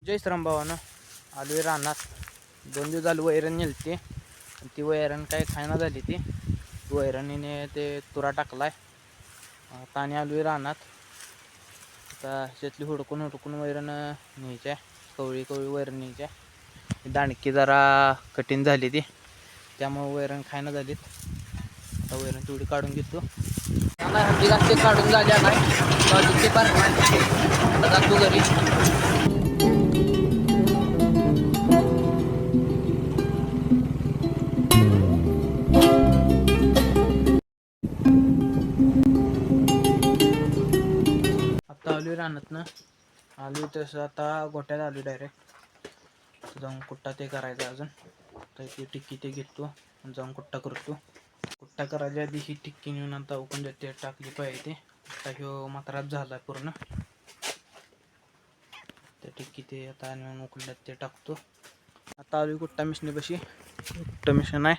जय श्रीराम भावानं आलोय रानात. 2 दिवस झालं वैरण नेलती आणि ती वैरण काय खायना झाली. ती वैरणीने ते तुरा टाकलाय. आता आणि आलोय रानात. आता शेतली हुडकून वैरण न्यायची आहे. कवळी वैरण न्यायची आहे. दाणकी जरा कठीण झाली ती, त्यामुळे वैरण खायना झालीत. आता वैरण तेवढी काढून घेतो. हल्ली जास्त काढून झाल्या नाही ते पण आता जातो घरी. आता आलोय रानातनं. आलोय तसं आता गोट्यात आलोय डायरेक्ट. जाऊन कुट्टा ते करायचा अजून. तर ती टिक्की ते घेतो आणि जाऊन कुट्टा करतो. कुट्टा करायच्या आधी ही टिक्की नेऊन आता उकंड ते टाकली पाहिजे. आता ह्यो मात्रात झाला पूर्ण. त्या टिक्की ते आता नेऊन उकंडात ते टाकतो. आता आलोय कुट्टा मिशनीपाशी. कुट्टा मिशन आहे,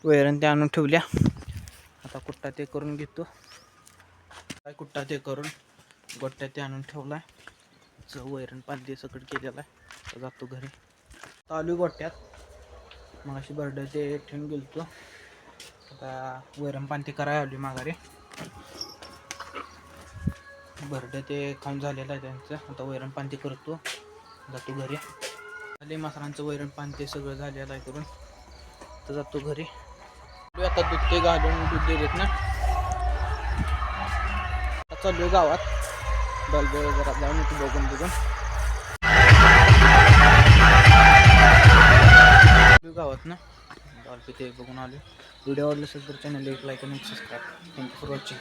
वैरण ते आणून ठेवल्या. आता कुट्टा ते करून घेतो. काय कुट्टा ते करून गोट्यात ते आणून ठेवलाय. वैरण पाणी सकट केलेलं आहे. तर जातो घरी. आलोय गोट्यात. मग अशी बरड ते ठेवून गेलतो. आता वैरण पाणी ते करायला आलोय माघारी. बरड ते खाऊन झालेलं आहे त्यांचं. आता वैरण पाणी ते करतो, जातो घरी. आले मसरांचं वैरण पाणी ते सगळं झालेलं आहे करून. तर जातो घरी. आता दूध ते घालून दूध देत ना. आता चाललोय गावात. बलबळ जरा जाऊन येतो बघून. गावात ना डॉल्फी ते बघून आलो. व्हिडिओ आवडला असेल तर चॅनल लाईक आणि सबस्क्राईब. Thank you for watching.